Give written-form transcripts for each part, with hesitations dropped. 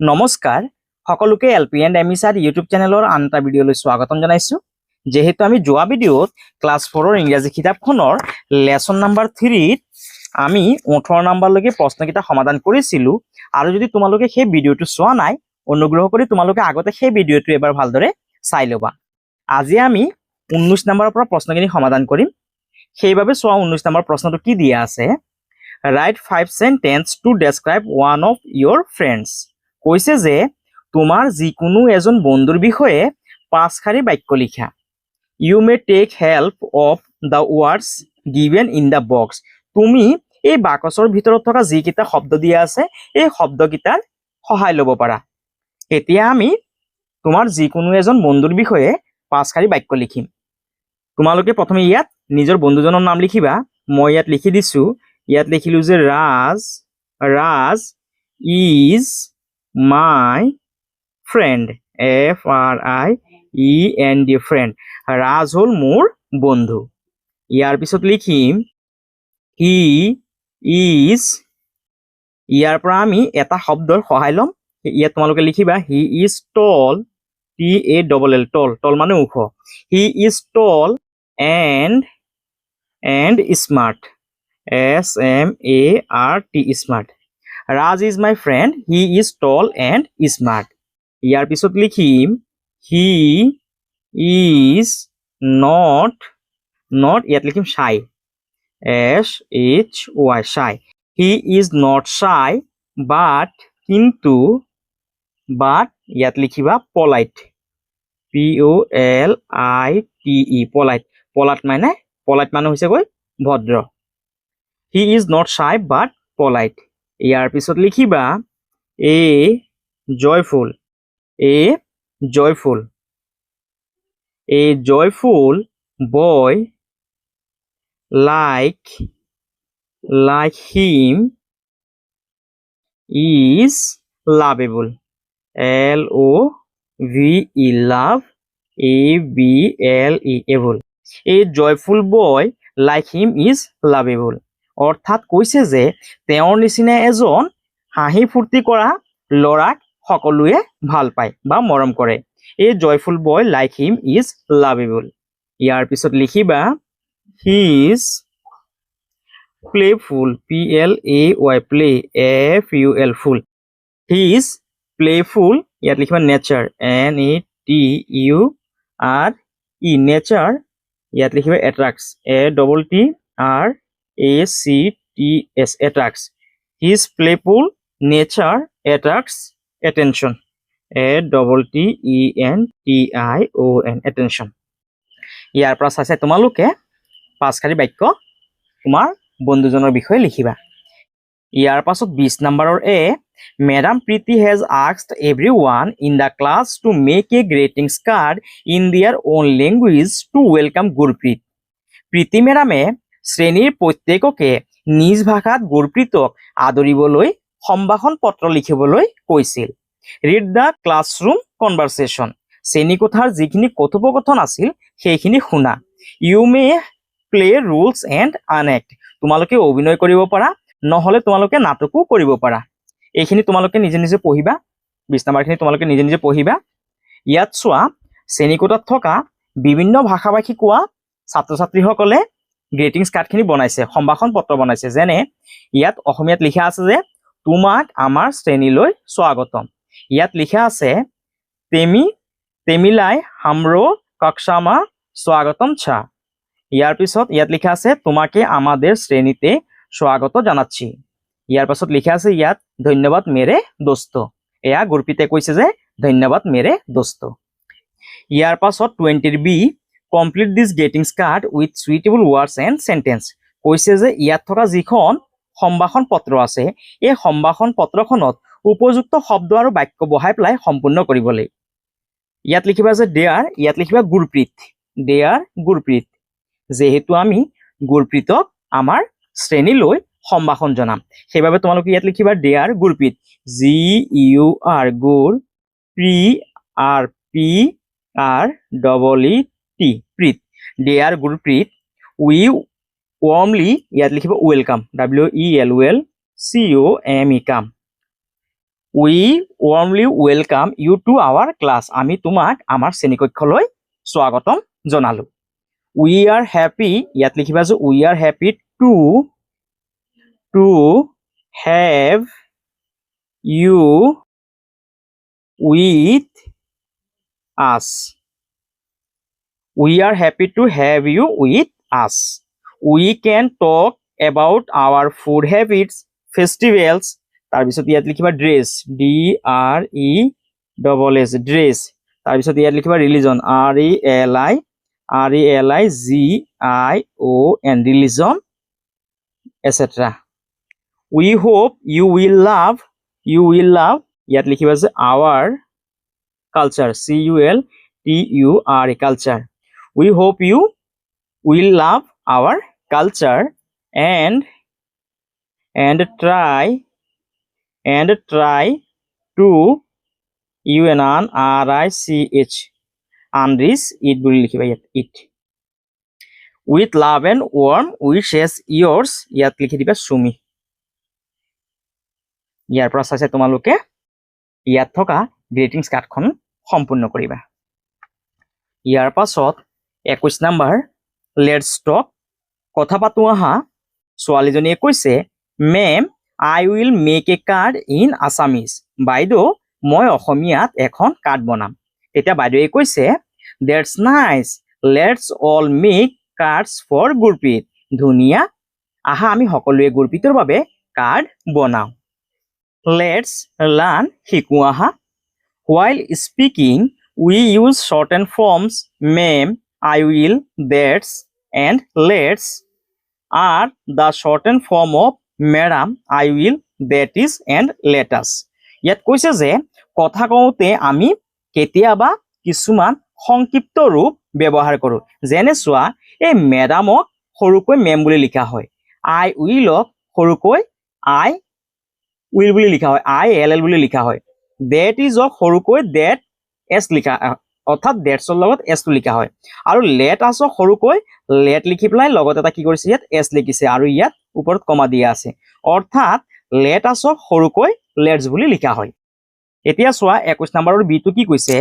নমস্কাৰ সকলোকে LP and M E sir YouTube চেনেলৰ আন এটা ভিডিঅ'লৈ স্বাগতম জনাইছোঁ। যেহেতু আমি যোৱা ভিডিঅ'ত ক্লাছ 4ৰ ইংৰাজী কিতাপখনৰ লেচন নাম্বাৰ 3ত আমি 18 নম্বৰলৈকে প্ৰশ্নকেইটা সমাধান কৰিছিলোঁ আৰু যদি তোমালোকে সেই ভিডিঅ'টো চোৱা নাই অনুগ্ৰহ কৰি তোমালোকে আগতে সেই ভিডিঅ'টো এবাৰ ভালদৰে চাই ল'বা। আজি আমি 19 নম্বৰৰ পৰা প্ৰশ্নখিনি সমাধান কৰিম। সেইবাবে চোৱা 19 নম্বৰ প্ৰশ্নটো কি দিয়া আছে, write 5 sentence to describe one of your friends. কৈছে যে তোমাৰ যিকোনো এজন বন্ধুৰ বিষয়ে 5 শাৰী বাক্য লিখা। You may take help of the words given in the box. তুমি এই বাকচৰ ভিতৰত থকা যিকেইটা শব্দ দিয়া আছে এই শব্দকেইটাৰ সহায় ল'ব পাৰা। এতিয়া আমি তোমাৰ যিকোনো এজন বন্ধুৰ বিষয়ে 5 শাৰী বাক্য লিখিম। তোমালোকে প্ৰথমে ইয়াত নিজৰ বন্ধুজনৰ নাম লিখিবা। মই ইয়াত লিখি দিছোঁ, ইয়াত লিখিলোঁ যে Raj is my friend, FRIEND friend. Raj হ'ল মোৰ বন্ধু। ইয়াৰ পিছত লিখিম হি ইজ, ইয়াৰ পৰা আমি এটা শব্দৰ সহায় ল'ম। ইয়াত তোমালোকে লিখিবা হি ইজ টল, TALL, টল মানে ওখ। He is tall and smart, SMART, smart. Raj is my friend, he is tall and smart. ইয়াৰ পিছত লিখিম হি ইজ নট, ইয়াত লিখিম shy, SHY, shy। He is not shy বাট, কিন্তু, বাট ইয়াত লিখিবা polite, POLITE, polite মানে হৈছে গৈ ভদ্ৰ। He is not shy but polite। ইয়াৰ পিছত লিখিবা a joyful boy like him is lovable, LOVE, love, ABLE, able। A joyful boy like him is lovable। অৰ্থাৎ কৈছে যে তেওঁৰ নিচিনা এজন হাঁহি ফূৰ্তি কৰা ল'ৰাক সকলোৱে ভাল পায় বা মৰম কৰে। A joyful boy like him is lovable। ইয়াৰ পিছত লিখিবা he is playful, PLAY, play, FUL, full। He is playful, ইয়াত লিখিবা nature, NATURE, nature। ইয়াত লিখিবা attracts, ATTRACTS, attracts। His playful nature attracts attention, ATTENTION, attention। ইয়াৰ পৰা চাইছে তোমালোকে 5 শাৰী বাক্য তোমাৰ বন্ধুজনৰ বিষয়ে লিখিবা। ইয়াৰ পাছত 20 নম্বৰৰ madam Preeti has asked everyone in the class to make a greetings card in their own language to welcome Gurpreet. Preeti মেডামে শ্ৰেণীৰ প্ৰত্যেককে নিজ ভাষাত গুৰপ্ৰীতক আদৰিবলৈ সম্ভাষণ পত্ৰ লিখিবলৈ কৈছিল। ৰিড দ্য ক্লাছৰুম কনভাৰচেশ্যন, শ্ৰেণীকোঠাৰ যিখিনি কথোপকথন আছিল সেইখিনি শুনা। You may play roles and enact, তোমালোকে অভিনয় কৰিব পাৰা নহ'লে তোমালোকে নাটকো কৰিব পাৰা। এইখিনি তোমালোকে নিজে নিজে পঢ়িবা, 20 নম্বৰখিনি তোমালোকে নিজে নিজে পঢ়িবা। ইয়াত চোৱা শ্ৰেণীকোঠাত থকা বিভিন্ন ভাষা ভাষী কোৱা ছাত্ৰ ছাত্ৰীসকলে গ্ৰেটিংছ কাৰ্ডখিনি বনাইছে, সম্ভাষণ পত্ৰ বনাইছে। যেনে ইয়াত অসমীয়াত লিখা আছে যে তোমাক আমাৰ শ্ৰেণীলৈ স্বাগতম। ইয়াত লিখা আছে তেমিলাই হামৰো কক্ষামা স্বাগতম ছা। ইয়াৰ পিছত ইয়াত লিখা আছে তোমাকে আমাদেৰ শ্ৰেণীতে স্বাগত জানাচ্ছি। ইয়াৰ পাছত লিখা আছে ইয়াত ধন্যবাদ মেৰে দোস্ত, এয়া গুৰপ্ৰীতে কৈছে যে ধন্যবাদ মেৰে দোস্ত। ইয়াৰ পাছত 20 B complete this greetings card with suitable words and sentence. কৈছে যে ইয়াত থকা যিখন সম্ভাষণ পত্ৰ আছে এই সম্ভাষণ পত্ৰখনত উপযুক্ত শব্দ আৰু বাক্য বহাই পেলাই সম্পূৰ্ণ কৰিবলৈ। ইয়াত লিখিবা যে দেয়াৰ, ইয়াত লিখিবা গুৰপ্ৰীত, যেহেতু আমি গুৰপ্ৰীতক আমাৰ শ্ৰেণীলৈ সম্ভাষণ জনাম সেইবাবে তোমালোকে ইয়াত লিখিবা দেয়াৰ গুৰপ্ৰীত, GUR, গুৰ, PRPREET, প্ৰীত। দেয়াৰ গুৰপ্ৰীত উই ৱাৰ্মলি, ইয়াত লিখিবা ৱেলকাম, WELCOME, কাম। we warmly welcome you to our class. আমি তোমাক আমাৰ শ্ৰেণীকক্ষলৈ স্বাগতম জনালো। We are happy, ইয়াত লিখিবা যে we are happy to have you with us. We are happy to have you with us. We can talk about our food habits, festivals. তাৰপিছত ইয়াত লিখিবা dress, D-R-E-S-S, dress. তাৰপিছত ইয়াত লিখিবা religion, R-E-L-I-G-I-O-N, religion, etc. We hope you will love, ইয়াত লিখিবা যে our culture, C-U-L-T-U-R-E, culture. We hope you will love our culture and try to UNRICH unleash it বুলি লিখিবা ইয়াত it. With love and warm wishes yours, ইয়াত লিখি দিবা সুমি। ইয়াৰ পৰা চাইছে তোমালোকে ইয়াত থকা গ্ৰিটিংছ কাৰ্ডখন সম্পূৰ্ণ কৰিবা। ইয়াৰ পাছত 21 নম্বৰ লেটছ টক, কথা পাতো আহা। ছোৱালীজনীয়ে কৈছে ma'am I will make a card in Assamese, বাইদেউ মই অসমীয়াত এখন কাৰ্ড বনাম। তেতিয়া বাইদেৱে কৈছে that's nice, let's all make cards for Gurpreet, ধুনীয়া, আহা আমি সকলোৱে গুৰপ্ৰীতৰ বাবে কাৰ্ড বনাও। Let's learn, শিকো আহা। While speaking we use shortened forms ma'am, I will, that's and let's are the shortened form of madam, I will, that is and let us. ইয়াত কৈছে যে কথা কওঁতে আমি কেতিয়াবা কিছুমান সংক্ষিপ্ত ৰূপ ব্যৱহাৰ কৰো। যেনে চোৱা এই মেডামক সৰুকৈ মেম বুলি লিখা হয়, I willক সৰুকৈ I will বুলি লিখা হয়, ILL বুলি লিখা হয়, that isক সৰুকৈ that s লিখা, অৰ্থাৎ thatsৰ লগত s টো লিখা হয়, আৰু let usক সৰুকৈ let লিখি পেলাই লগত এটা কি কৰিছে ইয়াত s লিখিছে আৰু ইয়াত ওপৰত কমা দিয়া আছে, অৰ্থাৎ let usক সৰুকৈ let's বুলি লিখা হয়। এতিয়া চোৱা 21 নম্বৰৰ বি টো কি কৈছে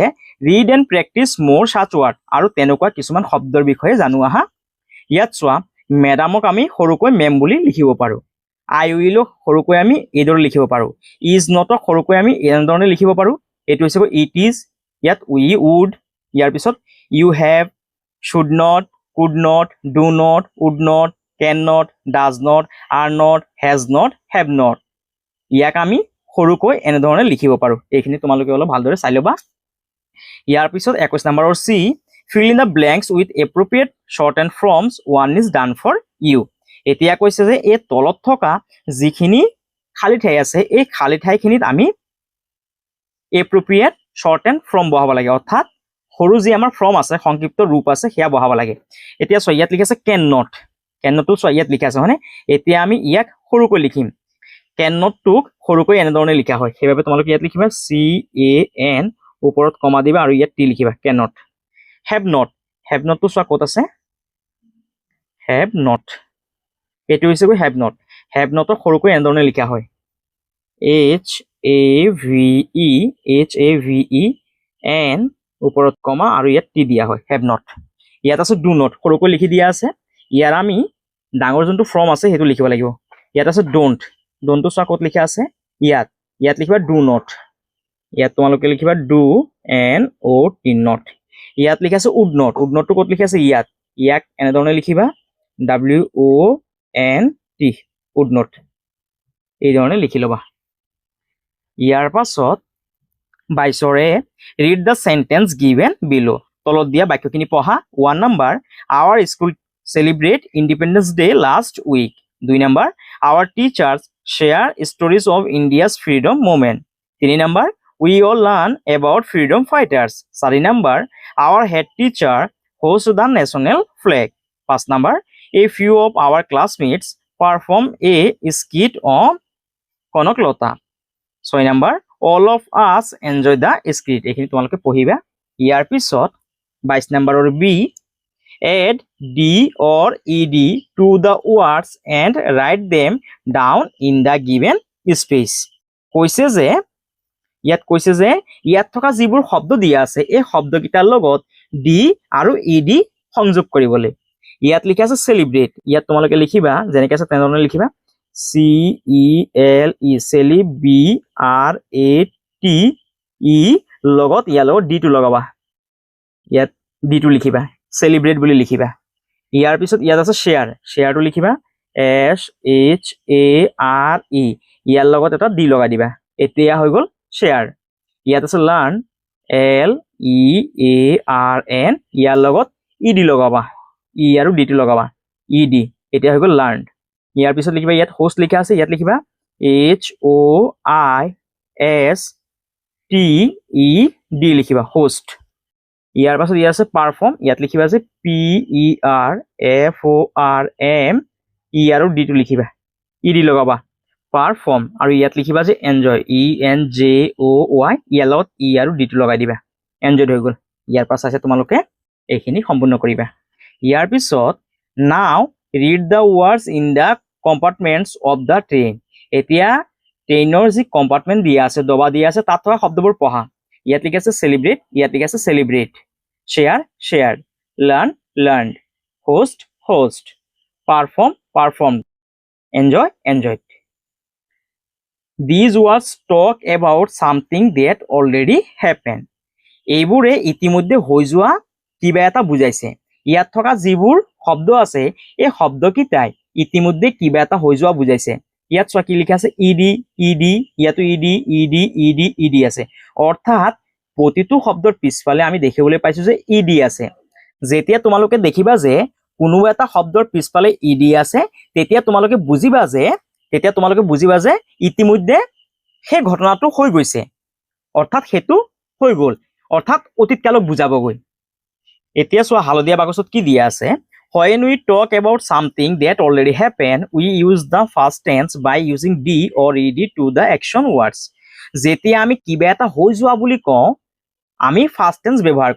read and practice more such word, আৰু তেনেকুৱা কিছুমান শব্দৰ বিষয়ে জানো আহা। ইয়াত চোৱা মেডামক আমি সৰুকৈ মেম বুলি লিখিব পাৰো, I will সৰুকৈ আমি এইদৰে লিখিব পাৰো, is not সৰুকৈ আমি এনেধৰণে লিখিব পাৰো, এইটো হৈছে it is, ইয়াত we would, ইয়াৰ পিছত you have, should not, could not, do not, would not, cannot, does not, are not, has not, have not, ইয়াক আমি সৰুকৈ এনেধৰণে লিখিব পাৰো। এইখিনি তোমালোকে অলপ ভালদৰে চাই লবা। ইয়াৰ পিছত 21 নম্বৰৰ C, fill in the blanks with appropriate shortened forms, one is done for you। এতিয়া কৈছে যে এই তলত থকা যিখিনি খালি ঠাই আছে এই খালি ঠাইখিনিত আমি appropriate shortened form বহাব লাগে, অৰ্থাৎ সৰু যি আমাৰ ফৰ্ম আছে সংক্ষিপ্ত ৰূপ আছে সেয়া বহাব লাগে। এতিয়া চোৱা ইয়াত লিখা আছে cannot, cannot চোৱা ইয়াত লিখা আছে হয়নে, এতিয়া আমি ইয়াক সৰুকৈ লিখিম, cannot টোক সৰুকৈ এনেধৰণে লিখা হয়, সেইবাবে তোমালোকে ইয়াত লিখিবা CAN, ওপৰত কমা দিবা আৰু ইয়াত টি লিখিবা cannot। have not, have not টো চোৱা ক'ত আছে, have not, এইটো হৈছে have not, have not সৰুকৈ এনেধৰণে লিখা হয় HAVEN, ওপৰত কমা আৰু ইয়াত টি দিয়া হয় have not। ইয়াত আছে do not, সৰুকৈ লিখি দিয়া আছে, ইয়াৰ আমি ডাঙৰ যোনটো ফৰ্ম আছে সেইটো লিখিব লাগিব। ইয়াত আছে don't, don't চোৱা ক'ত লিখা আছে ইয়াত, ইয়াত লিখিবা do not, ইয়াত তোমালোকে লিখিবা do not, ইয়াত লিখা আছে would not, would not টো ক'ত লিখা আছে ইয়াত, ইয়াক এনেধৰণে লিখিবা WONT, would not, এই ধৰণে লিখি ল'বা। ইয়াৰ পাছত 22ৰে read the sentence given below, তলত দিয়া বাক্যখিনি পঢ়া। 1 number our school celebrate Independence Day last week, 2 number our teachers share stories of India's freedom movement, 3 number we all learn about freedom fighters, 4 number our head teacher hosts the national flag, 5 number a few of our classmates perform a skit on Konoklata, 6 number all of us enjoy the skit। এইখিনি তোমালোকে পঢ়িবা। ইয়াৰ পিছত 22 নম্বৰৰ B, add d or ed to the words and write them down in the given space। কৈছে যে ইয়াত কৈছে যে ইয়াত থকা যিবোৰ শব্দ দিয়া আছে এই শব্দকেইটাৰ লগত ডি আৰু ইডি সংযোগ কৰিবলৈ ইয়াত লিখা আছে সেলিব্ৰেট ইয়াত তোমালোকে লিখিবা যেনেকৈ আছে তেনেধৰণে লিখিবা CELE CELBRATE লগত ইয়াৰ লগত ডি টো লগাবা ইয়াত ডি টো লিখিবা সেলিব্ৰেট বুলি লিখিবা ইয়াৰ পিছত ইয়াত আছে শেয়াৰটো লিখিবা SHARE ইয়াৰ লগত এটা ডি লগাই দিবা এতিয়া হৈ গ'ল শেয়াৰ ইয়াত আছে লাৰ্ণ LEARN ইয়াৰ লগত ইডি লগাবা ই আৰু ডি টো লগাবা ইডি এতিয়া হৈ গ'ল লাৰ্ণ ইয়াৰ পিছত লিখিবা ইয়াত হোষ্ট লিখা আছে ইয়াত লিখিবা HOISTED লিখিবা হোষ্ট ইয়াৰ পাছত ইয়াত আছে পাৰফৰ্ম ইয়াত লিখিবা যে PERFORM ই আৰু ডি টো লিখিবা ইডি লগাবা পাৰফৰ্ম আৰু ইয়াত লিখিবা যে এনজয় ENJOY ইয়াৰ লগত ই আৰু ডি টো লগাই দিবা এনজয় হৈ গ'ল ইয়াৰ পৰা চাইছে তোমালোকে এইখিনি সম্পূৰ্ণ কৰিবা ইয়াৰ পিছত now read the words in the compartments of the train এতিয়া ট্ৰেইনৰ যি কম্পাৰ্টমেণ্ট দিয়া আছে ডবা দিয়া আছে তাত থকা শব্দবোৰ পঢ়া ইয়াত লিখা আছে সেলিব্ৰেট ইয়াত লিখা আছে celebrate share learned host perform enjoyed These words talk about something that already happened এইবোৰে ইতিমধ্যে হৈ যোৱা কিবা এটা বুজাইছে ইয়াত থকা যিবোৰ শব্দ আছে এই শব্দকেইটাই ইতিমধ্যে কিবা এটা হৈ যোৱা বুজাইছে ইয়াত চোৱা কি লিখা আছে ইডি ইয়াতো ইডি আছে অৰ্থাৎ প্ৰতিটো শব্দৰ পিছফালে আমি দেখিবলৈ পাইছো যে ইডি আছে যেতিয়া তোমালোকে দেখিবা যে কোনো এটা শব্দৰ পিছফালে ইডি আছে তেতিয়া তোমালোকে বুজিবা যে ইতিমধ্যে সেই ঘটনাটো হৈ গৈছে অৰ্থাৎ হেতু হৈ গ'ল অৰ্থাৎ অতীত কালক বুজাবগৈ এতিয়া চোৱা হালধীয়া বাকচত কি দিয়া আছে When we talk about something that already happened, we use the past tense by using D or ED to the action words. যেতিয়া আমি কিবা এটা হৈ যোৱা বুলি কওঁ আমি ফাৰ্ষ্ট টেন্স ব্যৱহাৰ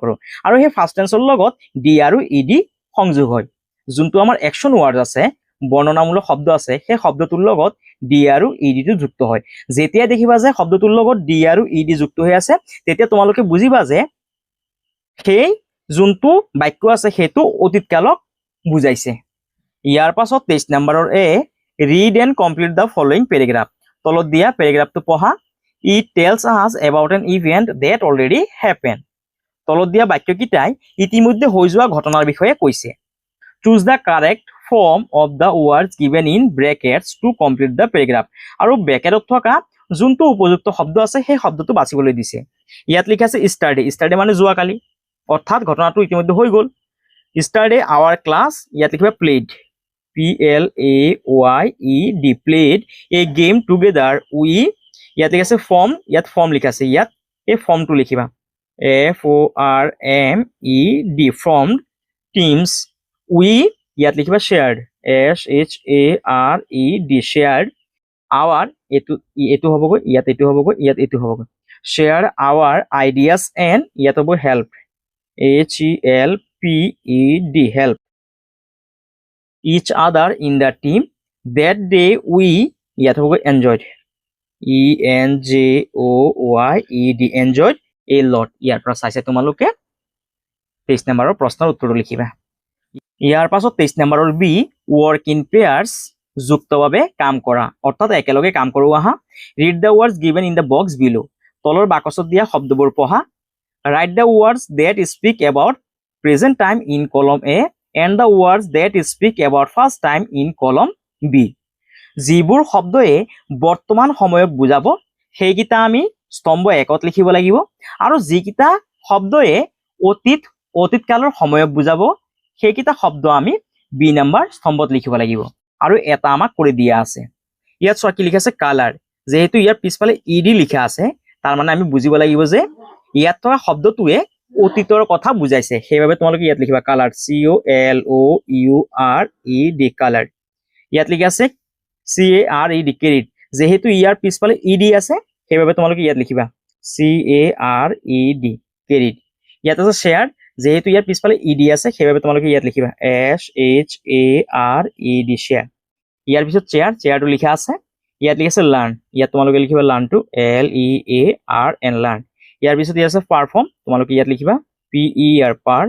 কৰোঁ আৰু সেই ফাৰ্ষ্ট টেন্সৰ লগত ডি আৰু ইডি সংযোগ হয় যোনটো আমাৰ একচন ৱৰ্ড আছে বৰ্ণনামূলক শব্দ আছে সেই শব্দটোৰ লগত ডি আৰু ইডি টো যুক্ত হয় যেতিয়া দেখিবা যে শব্দটোৰ লগত ডি আৰু ইডি যুক্ত হৈ আছে তেতিয়া তোমালোকে বুজিবা যে সেই যোনটো বাক্য আছে সেইটো অতীত কালক বুজাইছে ইয়াৰ পাছত 23 নম্বৰৰ read and complete the following paragraph তলত দিয়া পেৰাগ্ৰাফটো পঢ়া It tells us about an event that already happened তলত দিয়া বাক্যকেইটাই ইতিমধ্যে হৈ যোৱা ঘটনাৰ বিষয়ে কৈছে Choose the correct form of the words given in brackets to complete the paragraph আৰু ব্ৰেকেটত থকা যোনটো উপযুক্ত শব্দ আছে সেই শব্দটো বাছিবলৈ দিছে ইয়াত লিখা আছে yesterday মানে যোৱাকালি অৰ্থাৎ ঘটনাটো ইতিমধ্যে হৈ গ'ল yesterday our class ইয়াত লিখিবা played PLAYED played a game together we ইয়াত লিখা আছে form লিখা আছে ইয়াত এই ফৰ্মটো লিখিবা FORMED formed teams we ইয়াত লিখিবা shared SHARED shared our এটো হ'বগৈ ইয়াত এটো হ'বগৈ ইয়াত এটো হ'বগৈ share our ideas and ইয়াত হ'ব help HELPED help each other in the team that day we ইয়াত হ'বগৈ enjoyed ENJOYED enjoyed a lot ইয়াৰ পৰা চাইছে তোমালোকে 23 নম্বৰৰ প্ৰশ্নৰ উত্তৰটো লিখিবা ইয়াৰ পাছত 23 নম্বৰৰ বি work in pairs যুক্তভাৱে কাম কৰা অৰ্থাৎ একেলগে কাম কৰো আহা read the words given in the box below তলৰ বাকচত দিয়া শব্দবোৰ পঢ়া write the words that speak about present time in column A and the words that speak about first time in column B যিবোৰ শব্দয়ে বৰ্তমান সময়ক বুজাব সেইকিটা আমি স্তম্ভ 1ত লিখিব লাগিব আৰু যিকিটা শব্দয়ে অতীত কালৰ সময়ক বুজাব সেইকিটা শব্দ আমি বি নম্বৰ স্তম্ভত লিখিব লাগিব আৰু এটা আমাক কৰি দিয়া আছে ইয়াত চোৱা কি লিখা আছে কালাৰ যেহেতু ইয়াৰ পিছফালে ইডি লিখা আছে তাৰ মানে আমি বুজিব লাগিব যে ইয়াত থকা শব্দটোৱে অতীতৰ কথা বুজাইছে সেইভাবে তোমালোকে ইয়াত লিখিবা কালাৰ COLOURED কালাৰ ইয়াত লিখা আছে CARED কেৰিড যেহেতু ইয়াৰ পিছফালে ইডি আছে সেইভাবে তোমালোকে ইয়াত লিখিবা CARED কেৰিড ইয়াত আছে শেয়াৰ যেহেতু ইয়াৰ পিছফালে ইডি আছে সেইভাবে তোমালোকে ইয়াত লিখিবা SHARED শেয়াৰ ইয়াৰ পিছত চেয়াৰটো লিখা আছে ইয়াত লিখিছে লাৰ্ণ ইয়াত তোমালোকে লিখিবা লাৰ্ণ টু LEARN লাৰ্ণ ইয়াৰ পিছত ইয়াত আছে পাৰফৰ্ম তোমালোকে ইয়াত লিখিবা PER পাৰ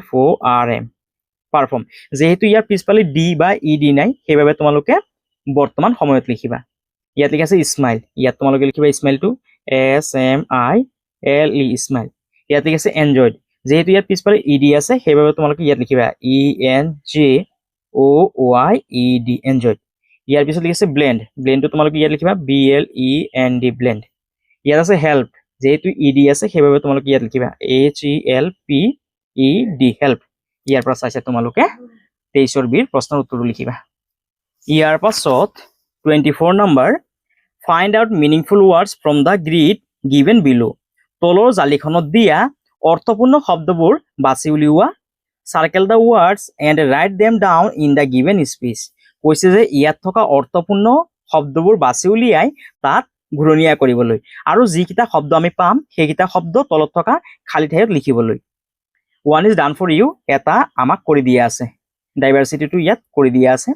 FORM পাৰফৰ্ম যেহেতু ইয়াৰ পিছফালে ডি বা ED নাই সেইবাবে তোমালোকে বৰ্তমান সময়ত লিখিবা ইয়াত লিখা আছে স্মাইল ইয়াত তোমালোকে লিখিবা স্মাইল টু SMILE স্মাইল ইয়াত লিখা আছে এনজয়ড যেহেতু ইয়াৰ পিছফালে ED আছে সেইবাবে তোমালোকে ইয়াত লিখিবা ENJOYED এনজয়ড ইয়াৰ পিছত লিখা আছে ব্লেন্ড ব্লেন্ডটো তোমালোকে ইয়াত লিখিবা BLEND ব্লেন্ড ইয়াত আছে হেল্প যেহেতু ED আছে সেইবাবে তোমালোকে ইয়াত লিখিবা HELPED হেল্প ইয়াৰ পৰা চাইছে তোমালোকে 23 বিৰ প্ৰশ্নৰ উত্তৰটো লিখিবা ইয়াৰ পাছত 24 নম্বৰ find out meaningful words from the grid given below তলৰ জালিখনত দিয়া অৰ্থপূৰ্ণ শব্দবোৰ বাছি উলিওৱা circle the words and write them down in the given space কৈছে যে ইয়াত থকা অৰ্থপূৰ্ণ শব্দবোৰ বাছি উলিয়াই তাত ঘূৰণীয়া কৰিবলৈ আৰু যিকিটা শব্দ আমি পাম সেইকিটা শব্দ তলত থকা খালি ঠাইত লিখিবলৈ one is done for you এটা আমাক কৰি দিয়া আছে ডাইভাৰ্সিটিটো ইয়াত কৰি দিয়া আছে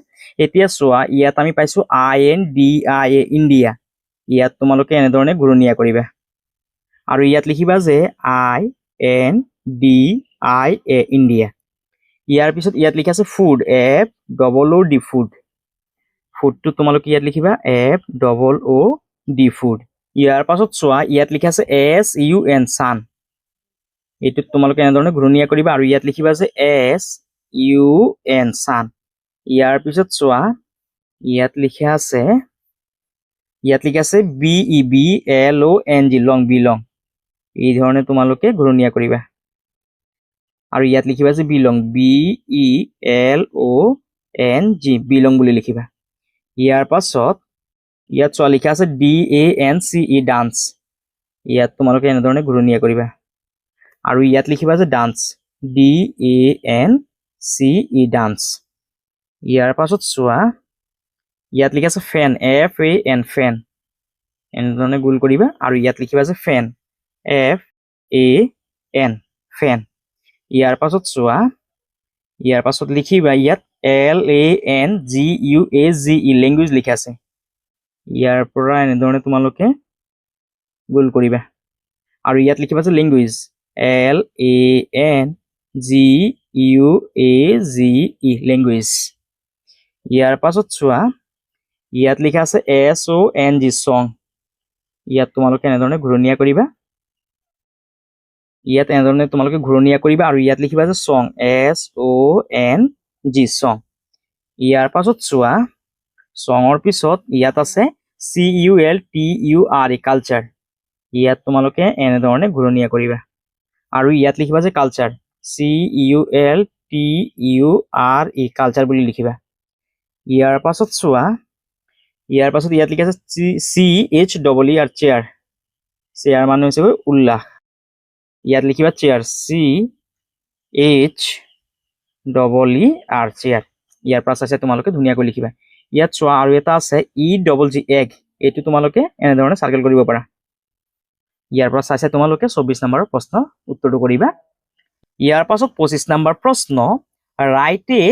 এতিয়া চোৱা ইয়াত আমি পাইছো INDIA ইণ্ডিয়া ইয়াত তোমালোকে এনেধৰণে ঘূৰণীয়া কৰিবা আৰু ইয়াত লিখিবা যে INDIA ইণ্ডিয়া ইয়াৰ পিছত ইয়াত লিখা আছে ফুড FOOD ফুড ফুডটো তোমালোকে ইয়াত লিখিবা FOOD ফুড ইয়াৰ পাছত চোৱা ইয়াত লিখা আছে SUN সান এইটো তোমালোকে এনেধৰণে ঘূৰণীয়া কৰিবা আৰু ইয়াত লিখিবা যে SUN সান ইয়াৰ পিছত চোৱা ইয়াত লিখা আছে BEBLONG লং বিলং এই ধৰণে তোমালোকে ঘূৰণীয়া কৰিবা আৰু ইয়াত লিখিবা যে বিলং BELONG বিলং বুলি লিখিবা ইয়াৰ পাছত ইয়াত চোৱা লিখা আছে DANCE ডান্স ইয়াত তোমালোকে এনেধৰণে ঘূৰণীয়া কৰিবা আৰু ইয়াত লিখিবা যে ডান্স DANCE ডান্স ইয়াৰ পাছত চোৱা ইয়াত লিখা আছে ফেন FAN ফেন এনেধৰণে গোল কৰিবা আৰু ইয়াত লিখিবা যে ফেন FAN ফেন ইয়াৰ পাছত চোৱা ইয়াৰ পাছত লিখিবা ইয়াত LANGUAGE লেংগুৱেজ লিখা আছে ইয়াৰ পৰা এনেধৰণে তোমালোকে গোল কৰিবা আৰু ইয়াত লিখিবা যে লেংগুৱেজ LANGUAGE লেংগুৱেজ ইয়াৰ পাছত চোৱা ইয়াত লিখা আছে SONG সং ইয়াত তোমালোকে এনেধৰণে ঘূৰণীয়া কৰিবা ইয়াত এনেধৰণে তোমালোকে ঘূৰণীয়া কৰিবা আৰু ইয়াত লিখিবা যে সং SONG সং ইয়াৰ পাছত চোৱা সঙৰ পিছত ইয়াত আছে CULTURE কালচাৰ ইয়াত তোমালোকে এনেধৰণে ঘূৰণীয়া কৰিবা আৰু ইয়াত লিখিবা যে কালচাৰ CULTURE কালচাৰ বুলি লিখিবা ইয়াৰ পাছত চোৱা ইয়াৰ পাছত ইয়াত লিখা আছে CHER চেয়াৰ চেয়াৰ মানে হৈছে উল্লাস ইয়াত লিখিবা চেয়াৰ CHER চেয়াৰ ইয়াৰ পৰা চাইছে তোমালোকে ধুনীয়াকৈ লিখিবা ইয়াত চোৱা আৰু এটা আছে EGG এগ এইটো তোমালোকে এনেধৰণে সাৰ্কেল কৰিব পাৰা ইয়াৰ পৰা চাইছে তোমালোকে 24 নম্বৰৰ প্ৰশ্ন উত্তৰটো কৰিবা ইয়াৰ পাছত 25 নম্বৰ প্ৰশ্ন right A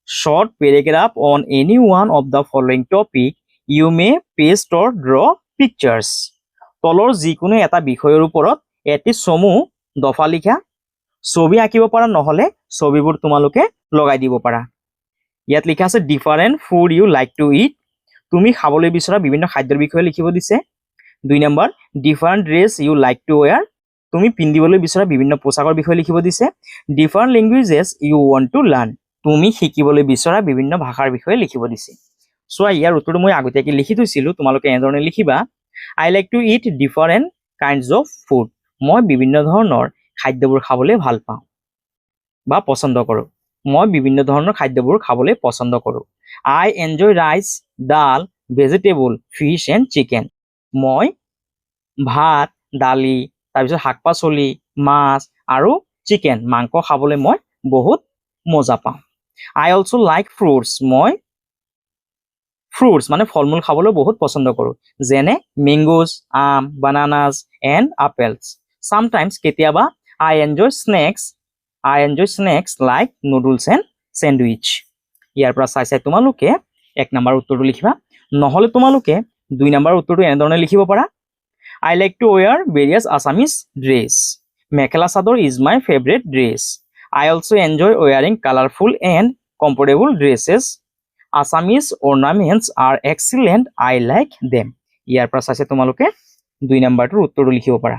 short paragraph on any one of the following topic you may paste or draw pictures তলৰ যিকোনো এটা বিষয়ৰ ওপৰত এটি চমু দফা লিখা ছবি আঁকিব পাৰা নহলে ছবিবোৰ তোমালোকে লগাই দিব পাৰা ইয়াত লিখা আছে different food you like to eat তুমি খাবলৈ বিচৰা বিভিন্ন খাদ্যৰ বিষয়ে লিখিব দিছে 2 নম্বৰ different dress you like to wear তুমি পিন্ধিবলৈ বিচৰা বিভিন্ন পোছাকৰ বিষয়ে লিখিব দিছে different languages you want to learn তুমি শিকিবলৈ বিচৰা বিভিন্ন ভাষাৰ বিষয়ে লিখিব দিছে সো ইয়াৰ উত্তৰটো মই আগতীয়াকৈ লিখি থৈছিলো তোমালোকে এনেধৰণে লিখিবা I like to eat different kinds of food মই বিভিন্ন ধৰণৰ খাদ্যবোৰ খাবলৈ ভাল পাওঁ বা পছন্দ কৰোঁ মই বিভিন্ন ধৰণৰ খাদ্যবোৰ খাবলৈ পছন্দ কৰোঁ I enjoy rice dal vegetable fish and chicken মই ভাত দালি তাৰপিছত শাক-পাচলি মাছ আৰু চিকেন মাংস খাবলৈ মই বহুত মজা পাওঁ I also like fruits মই fruits মানে ফলমূল খাবলৈ বহুত পছন্দ কৰোঁ যেনে mangoes আম bananas and apples sometimes কেতিয়াবা I enjoy snacks like noodles and sandwich ইয়াৰ পৰা চাই তোমালোকে 1 নম্বৰ উত্তৰটো লিখিবা নহ'লে তোমালোকে 2 নম্বৰ উত্তৰটো এনেধৰণে লিখিব পাৰা I like to wear various Assamese dress. Mekhela chador is my favorite dress. I also enjoy wearing colorful and comfortable dresses. Assamese ornaments are excellent. I like them. ইয়াৰ পৰা চাইছে তোমালোকে 2 নম্বৰটোৰ উত্তৰটো লিখিব পাৰা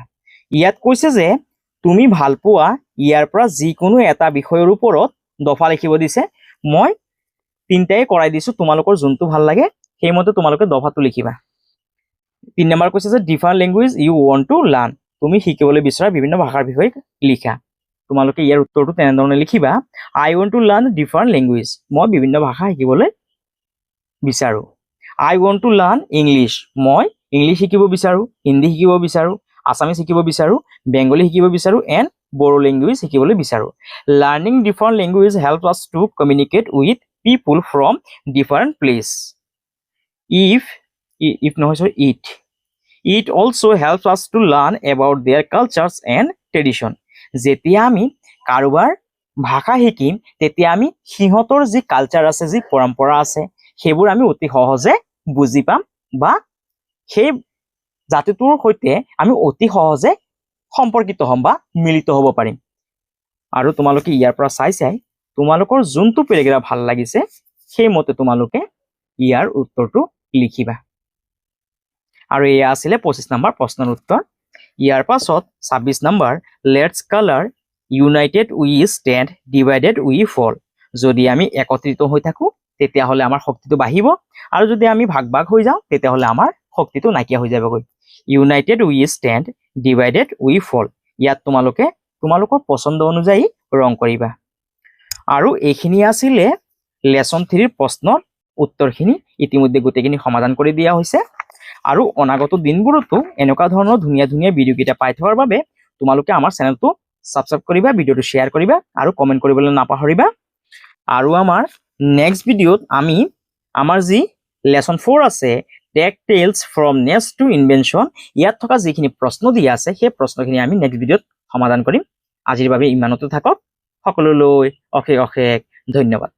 ইয়াত কৈছে যে তুমি ভাল পোৱা ইয়াৰ পৰা যিকোনো এটা বিষয়ৰ ওপৰত দফা লিখিব দিছে মই তিনটাই কৰাই দিছো তোমালোকৰ যোনটো ভাল লাগে সেইমতে তোমালোকে দফাটো লিখিবা 3 নম্বৰ কৈছে যে different language you want to learn তুমি শিকিবলৈ বিচৰা বিভিন্ন ভাষাৰ বিষয়ে লিখা তোমালোকে ইয়াৰ উত্তৰটো তেনেধৰণে লিখিবা I want to learn different language মই বিভিন্ন ভাষা শিকিবলৈ বিচাৰো I want to learn English. মই ইংলিশ শিকিব বিচাৰো হিন্দী শিকিব বিচাৰো আসামিজ শিকিব বিচাৰো বেঙ্গলী শিকিব বিচাৰো and বড়ো ল্যাঙ্গুৱেজ শিকিবলৈ বিচাৰো Learning different language helps us to communicate with people from different place. It also helps us to learn about their cultures and tradition. যেতিয়া আমি কাৰোবাৰ ভাষা শিকিম তেতিয়া আমি সিহঁতৰ যি কালচাৰ আছে যি পৰম্পৰা আছে সেইবোৰ আমি অতি সহজে বুজি পাম বা সেই জাতিটোৰ সৈতে আমি অতি সহজে সম্পৰ্কিত হ'ম বা মিলিত হ'ব পাৰিম আৰু তোমালোকে ইয়াৰ পৰা চাই তোমালোকৰ যোনটো পেৰাগ্ৰাফ ভাল লাগিছে সেই মতে তোমালোকে ইয়াৰ উত্তৰটো লিখিবা আৰু এয়া আছিল 25 নম্বৰ প্ৰশ্নৰ উত্তৰ ইয়াৰ পাছত 26 number let's colour United we stand divided we fall যদি আমি একত্ৰিত হৈ থাকো তেতিয়া হলে আমাৰ শক্তিটো বাঢ়িব আৰু যদি আমি ভাগ হৈ যাওঁ তেতিয়া হলে আমাৰ শক্তিটো নাইকিয়া হৈ যাবগৈ United we stand divided we fall ইয়াত তোমালোকে তোমালোকৰ পছন্দ অনুযায়ী ৰং কৰিবা আৰু এইখিনি আছিল লেসন 3 ৰ প্ৰশ্নৰ উত্তৰখিনি ইতিমধ্যে গোটেইখিনি সমাধান কৰি দিয়া হৈছে আৰু অনাগত দিনবোৰতো এনেকুৱা ধৰণৰ ধুনীয়া ধুনীয়া ভিডিও কিটা পাই থকাৰ বাবে তোমালোকে আমাৰ চেনেলটো সাবস্ক্ৰাইব কৰিবা ভিডিওটো শেয়াৰ কৰিবা আৰু কমেন্ট কৰিবলৈ নাপাহৰিবা আৰু আমাৰ নেক্সট ভিডিওত আমি আমাৰ যি লেসন 4 আছে tech tales from nest to invention ইয়াত থকা যিখিনি প্ৰশ্ন দিয়া আছে সেই প্ৰশ্নখিনি আমি নেক্সট ভিডিওত সমাধান কৰিম আজিৰ বাবে ইমানতে থাকক সকলোলৈ অশেষ ধন্যবাদ